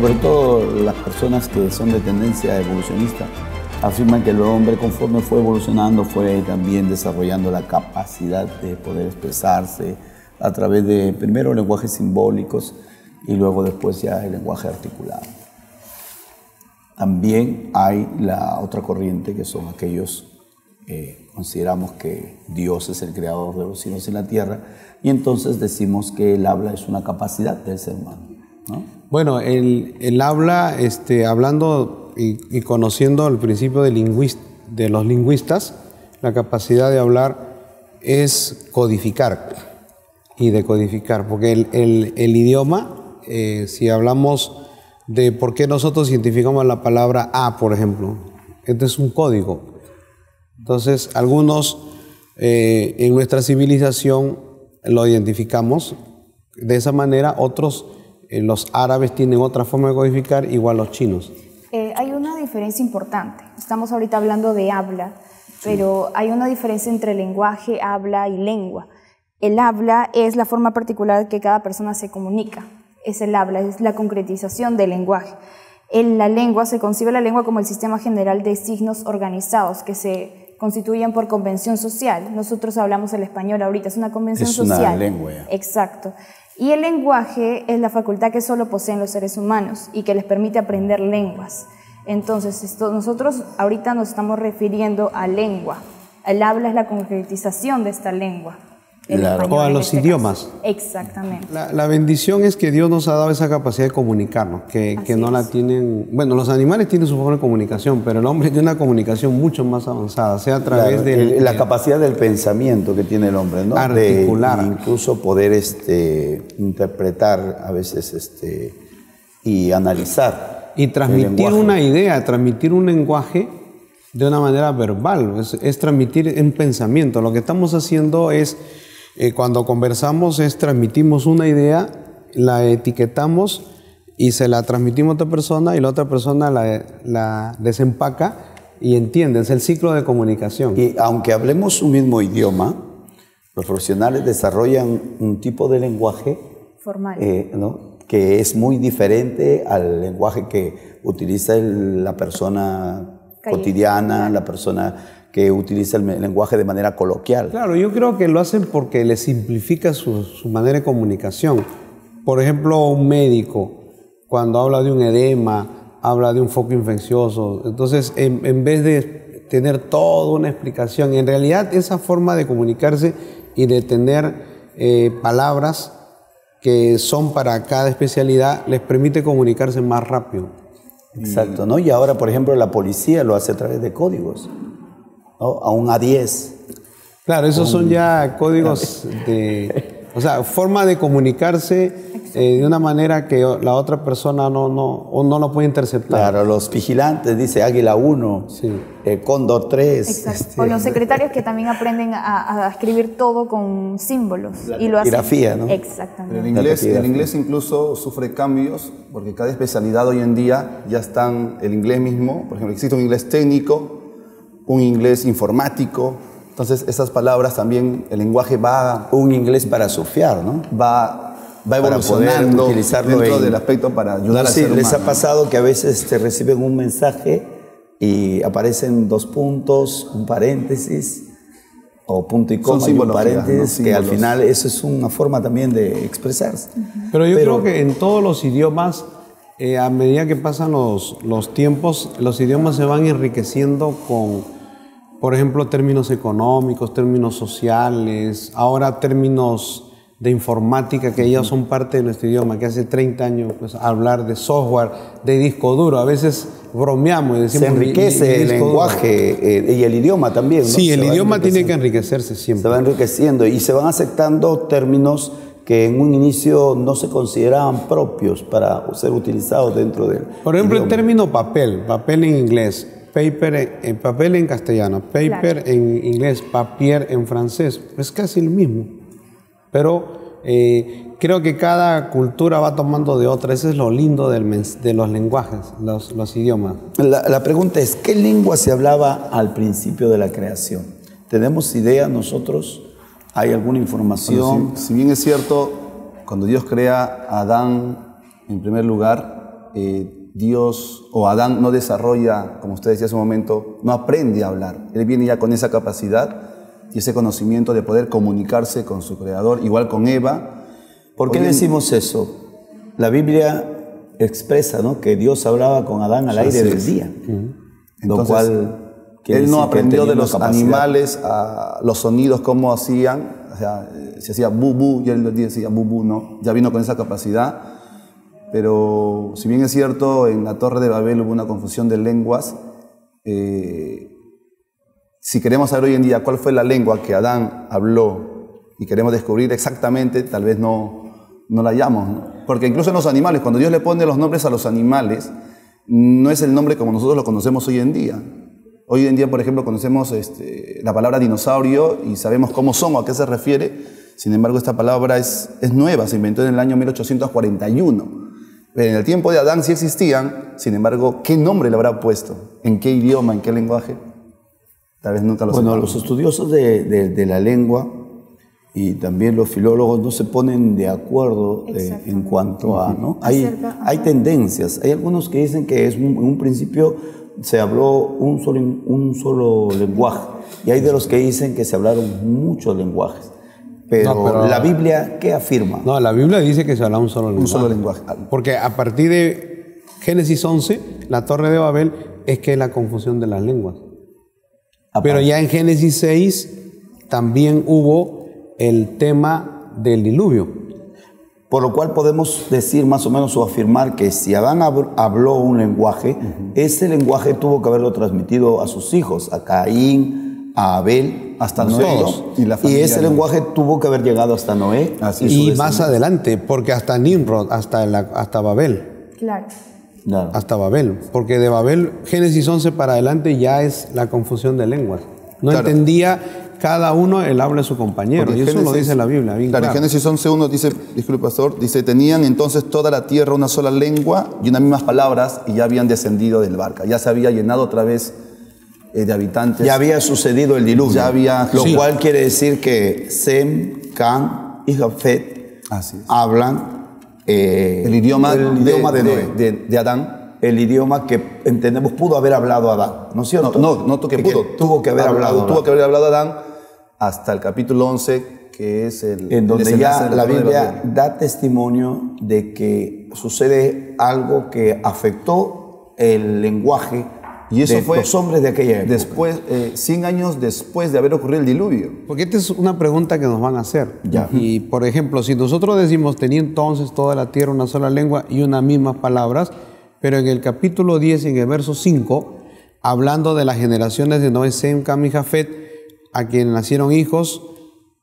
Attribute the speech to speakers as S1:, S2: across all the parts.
S1: sobre todo las personas que son de tendencia evolucionista, afirman que el hombre, conforme fue evolucionando, fue también desarrollando la capacidad de poder expresarse a través de primero lenguajes simbólicos y luego después ya el lenguaje articulado. También hay la otra corriente, que son aquellos que consideramos que Dios es el creador de los cielos y la tierra, y entonces decimos que el habla es una capacidad del ser humano, ¿no?
S2: Bueno, el habla, hablando y conociendo el principio de los lingüistas, la capacidad de hablar es codificar y decodificar, porque el idioma, si hablamos de por qué nosotros identificamos la palabra a, por ejemplo, este es un código. Entonces, algunos en nuestra civilización lo identificamos de esa manera, otros, los árabes tienen otra forma de codificar, igual los chinos.
S3: Hay una diferencia importante. Estamos ahorita hablando de habla, pero hay una diferencia entre lenguaje, habla y lengua. El habla es la forma particular que cada persona se comunica. Es el habla, es la concretización del lenguaje. En la lengua se concibe la lengua como el sistema general de signos organizados que se constituyen por convención social. Nosotros hablamos el español ahorita, es una convención social. Es una lengua. Exacto. Y el lenguaje es la facultad que solo poseen los seres humanos y que les permite aprender lenguas. Entonces, nosotros ahorita nos estamos refiriendo a lengua. El habla es la concretización de esta lengua.
S2: Claro. O a los idiomas.
S3: Caso. Exactamente.
S2: La bendición es que Dios nos ha dado esa capacidad de comunicarnos, que no la tienen... Bueno, los animales tienen su forma de comunicación, pero el hombre tiene una comunicación mucho más avanzada, sea a través de...
S1: La capacidad del pensamiento que tiene el hombre, ¿no?
S2: Articular.
S1: De incluso poder interpretar a veces y analizar.
S2: Y transmitir una idea, transmitir un lenguaje de una manera verbal, es transmitir un pensamiento. Lo que estamos haciendo es... cuando conversamos transmitimos una idea, la etiquetamos y se la transmitimos a otra persona y la otra persona la desempaca y entiende. Es el ciclo de comunicación.
S1: Y aunque hablemos un mismo idioma, los profesionales desarrollan un tipo de lenguaje formal, ¿no? Que es muy diferente al lenguaje que utiliza la persona cotidiana, la persona que utiliza el lenguaje de manera coloquial.
S2: Claro, yo creo que lo hacen porque les simplifica su manera de comunicación. Por ejemplo, un médico, cuando habla de un edema, habla de un foco infeccioso. Entonces, en vez de tener toda una explicación, en realidad esa forma de comunicarse y de tener palabras que son para cada especialidad, les permite comunicarse más rápido.
S1: Exacto, ¿no? Y ahora, por ejemplo, la policía lo hace a través de códigos, ¿no? A un A10.
S2: Claro, esos son ya códigos de... O sea, forma de comunicarse de una manera que la otra persona no lo puede interceptar.
S1: Claro, los vigilantes, dice Águila 1, sí. Cóndor 3.
S3: Exacto. O los secretarios que también aprenden a escribir todo con símbolos. Y lo hacen.
S1: Grafía, ¿no?
S3: Exactamente.
S4: El inglés incluso sufre cambios porque cada especialidad hoy en día ya están el inglés mismo. Por ejemplo, existe un inglés técnico, un inglés informático. Entonces, esas palabras también, el lenguaje va...
S1: Un inglés para surfear, ¿no?
S4: Va evolucionando
S1: utilizarlo
S4: dentro del aspecto para ayudar al ser humano.
S1: ¿Les ha pasado que a veces te reciben un mensaje y aparecen 2 puntos, un paréntesis, o punto y coma y un paréntesis, ¿no? Que al final eso es una forma también de expresarse?
S2: Pero yo creo que en todos los idiomas, a medida que pasan los tiempos, los idiomas se van enriqueciendo con, por ejemplo, términos económicos, términos sociales, ahora términos de informática que ya son parte de nuestro idioma, que hace 30 años pues, hablar de software, de disco duro, a veces bromeamos y decimos...
S1: Se enriquece el lenguaje y el idioma también, ¿no?
S2: Sí, el idioma tiene que enriquecerse siempre.
S1: Se va enriqueciendo y se van aceptando términos que en un inicio no se consideraban propios para ser utilizados dentro del
S2: Por ejemplo,
S1: idioma.
S2: El término papel en inglés, papel en castellano, paper en inglés, papier en francés, es casi lo mismo. Pero creo que cada cultura va tomando de otra. Eso es lo lindo de los lenguajes, los idiomas.
S1: La pregunta es, ¿qué lengua se hablaba al principio de la creación? ¿Tenemos idea nosotros? ¿Hay alguna información?
S4: Si bien es cierto, cuando Dios crea a Adán, en primer lugar, Dios o Adán no desarrolla, como usted decía hace un momento, no aprende a hablar. Él viene ya con esa capacidad y ese conocimiento de poder comunicarse con su creador, igual con Eva.
S1: ¿Por qué decimos eso? La Biblia expresa, ¿no?, que Dios hablaba con Adán al aire del día. Lo cual
S4: él no aprendió de los animales a los sonidos, cómo hacían, o sea, se hacía bu bu, y él decía bu bu, no, ya vino con esa capacidad. Pero si bien es cierto, en la Torre de Babel hubo una confusión de lenguas, si queremos saber hoy en día cuál fue la lengua que Adán habló y queremos descubrir exactamente, tal vez no la hallamos, ¿no? Porque incluso en los animales, cuando Dios le pone los nombres a los animales, no es el nombre como nosotros lo conocemos hoy en día. Hoy en día, por ejemplo, conocemos la palabra dinosaurio y sabemos cómo son o a qué se refiere. Sin embargo, esta palabra es nueva, se inventó en el año 1841. Pero en el tiempo de Adán sí existían, sin embargo, ¿qué nombre le habrá puesto? ¿En qué idioma? ¿En qué lenguaje? Tal vez nunca lo sepamos.
S1: Bueno, los estudiosos de la lengua y también los filólogos no se ponen de acuerdo en cuanto a, ¿no? Hay tendencias. Hay algunos que dicen que en un principio se habló un solo lenguaje, y hay de los que dicen que se hablaron muchos lenguajes. Pero la Biblia, ¿qué afirma?
S2: No, la Biblia dice que se habla un solo lenguaje.
S4: Un solo lenguaje.
S2: Porque a partir de Génesis 11, la Torre de Babel, es que es la confusión de las lenguas. Pero ya en Génesis 6 también hubo el tema del diluvio.
S1: Por lo cual podemos decir más o menos o afirmar que si Adán habló un lenguaje, ese lenguaje tuvo que haberlo transmitido a sus hijos, a Caín, a Abel, hasta Noé. Y ese lenguaje tuvo que haber llegado hasta Noé.
S2: Y más adelante, porque hasta Nimrod, hasta Babel.
S3: Claro.
S2: Hasta Babel. Porque de Babel, Génesis 11 para adelante ya es la confusión de lenguas. No entendía cada uno el habla de su compañero. Porque y eso lo dice la Biblia.
S4: Claro, en Génesis 11:1 dice, disculpe pastor, dice, tenían entonces toda la tierra una sola lengua y unas mismas palabras, y ya habían descendido del barca. Ya se había llenado otra vez de habitantes.
S1: Ya había sucedido el diluvio.
S4: Ya había,
S1: lo cual quiere decir que Sem, Can y Jafet hablan
S4: el idioma de Adán.
S1: El idioma que entendemos pudo haber hablado Adán, ¿no es cierto?
S4: No que pudo.
S1: Tuvo que haber hablado.
S4: Tuvo que haber hablado Adán hasta el capítulo 11, que es
S1: en donde ya la Biblia da testimonio de que sucede algo que afectó el lenguaje
S4: y eso
S1: de
S4: fue
S1: los hombres de aquella época.
S4: Después, 100 años después de haber ocurrido el diluvio.
S2: Porque esta es una pregunta que nos van a hacer.
S1: Ya.
S2: Y, por ejemplo, si nosotros decimos, tenía entonces toda la tierra una sola lengua y unas mismas palabras, pero en el capítulo 10, en el verso 5, hablando de las generaciones de Noé, Sem, Cam y Jafet, a quienes nacieron hijos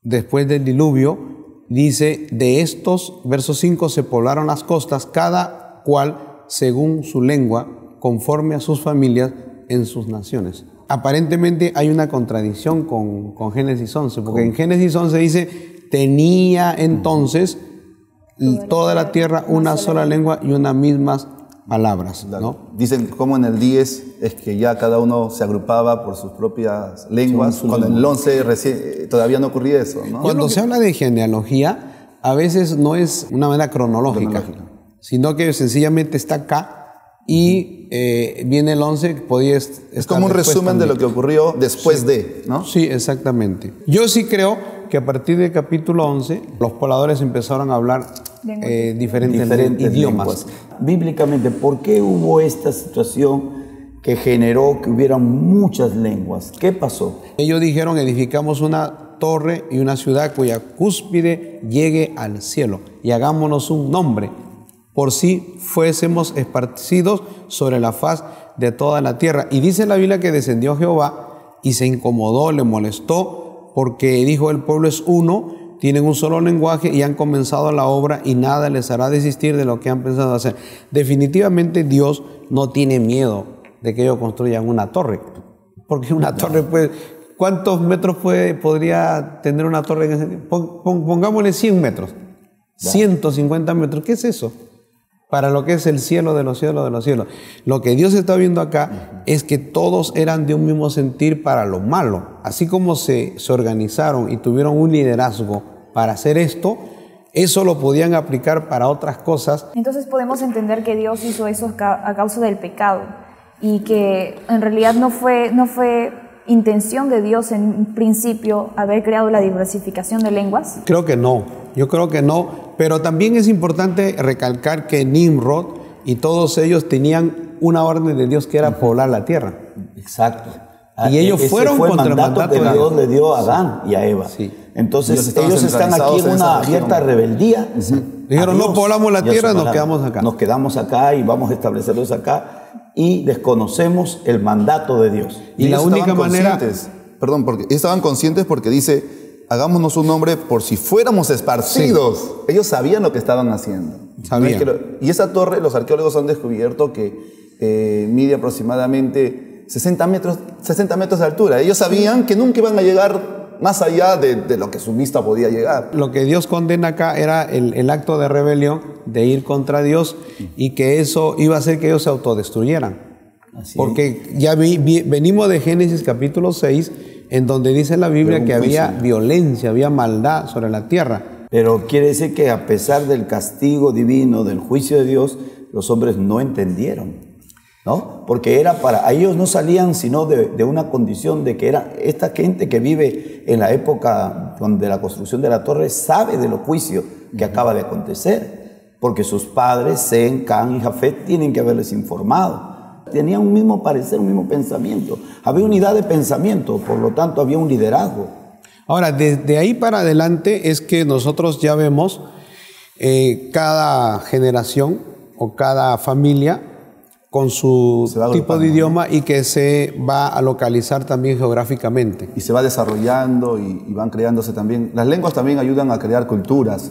S2: después del diluvio, dice, de estos, verso 5, se poblaron las costas, cada cual según su lengua, conforme a sus familias en sus naciones. Aparentemente hay una contradicción con Génesis 11, porque en Génesis 11 dice, tenía entonces toda la tierra una sola lengua y unas mismas palabras, ¿no?
S4: Dicen como en el 10 es que ya cada uno se agrupaba por sus propias lenguas. Con el 11 todavía no ocurría eso, ¿no?
S2: Cuando se habla de genealogía, a veces no es una manera cronológica, sino que sencillamente está acá y viene el 11, podía estar
S4: es como un resumen también de lo que ocurrió después de, ¿no?
S2: Sí, exactamente. Yo sí creo que a partir del capítulo 11, los pobladores empezaron a hablar diferentes idiomas.
S1: Bíblicamente, ¿por qué hubo esta situación que generó que hubieran muchas lenguas? ¿Qué pasó?
S2: Ellos dijeron, edificamos una torre y una ciudad cuya cúspide llegue al cielo y hagámonos un nombre, por si fuésemos esparcidos sobre la faz de toda la tierra. Y dice la Biblia que descendió Jehová y se incomodó, le molestó, porque dijo, el pueblo es uno, tienen un solo lenguaje y han comenzado la obra y nada les hará desistir de lo que han pensado hacer. Definitivamente Dios no tiene miedo de que ellos construyan una torre, porque una torre puede... ¿Cuántos metros podría tener una torre en ese tiempo? Pongámosle 100 metros, 150 metros, ¿qué es eso? Para lo que es el cielo de los cielos de los cielos. Lo que Dios está viendo acá es que todos eran de un mismo sentir para lo malo. Así como se organizaron y tuvieron un liderazgo para hacer esto, eso lo podían aplicar para otras cosas.
S3: Entonces podemos entender que Dios hizo eso a causa del pecado y que en realidad no fue intención de Dios en un principio haber creado la diversificación de lenguas.
S2: Creo que no, yo creo que no, pero también es importante recalcar que Nimrod y todos ellos tenían una orden de Dios que era poblar la tierra.
S1: Exacto.
S2: Y ellos fueron contra el mandato
S1: que Dios le dio a Adán y a Eva.
S2: Sí.
S1: Entonces ellos están aquí en una abierta rebeldía.
S2: Dijeron, no poblamos la tierra, nos quedamos acá.
S1: Nos quedamos acá y vamos a establecerlos acá y desconocemos el mandato de Dios.
S2: Y la única manera...
S4: Perdón, porque estaban conscientes porque dice, hagámonos un nombre por si fuéramos esparcidos. Sí. Ellos sabían lo que estaban haciendo.
S2: Sabían.
S4: Y esa torre, los arqueólogos han descubierto que mide aproximadamente 60 metros de altura. Ellos sabían que nunca iban a llegar más allá de lo que su vista podía llegar.
S2: Lo que Dios condena acá era el acto de rebelión, de ir contra Dios, y que eso iba a hacer que ellos se autodestruyeran. Porque ya venimos de Génesis capítulo 6, en donde dice la Biblia que había violencia, había maldad sobre la tierra.
S1: Pero quiere decir que a pesar del castigo divino, del juicio de Dios, los hombres no entendieron, ¿no? Porque ellos no salían sino de una condición de que era esta gente que vive en la época de la construcción de la torre sabe de los juicios que acaba de acontecer, porque sus padres, Sem, Can y Jafet, tienen que haberles informado. Tenían un mismo parecer, un mismo pensamiento. Había unidad de pensamiento, por lo tanto había un liderazgo.
S2: Ahora, desde ahí para adelante es que nosotros ya vemos cada generación o cada familia con su tipo de idioma y que se va a localizar también geográficamente.
S4: Y se va desarrollando y van creándose también. Las lenguas también ayudan a crear culturas,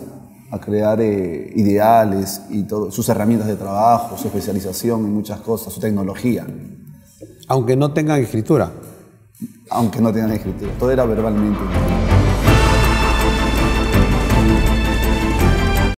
S4: a crear ideales y todo, sus herramientas de trabajo, su especialización en muchas cosas, su tecnología.
S2: Aunque no tengan escritura.
S4: Aunque no tengan escritura, todo era verbalmente.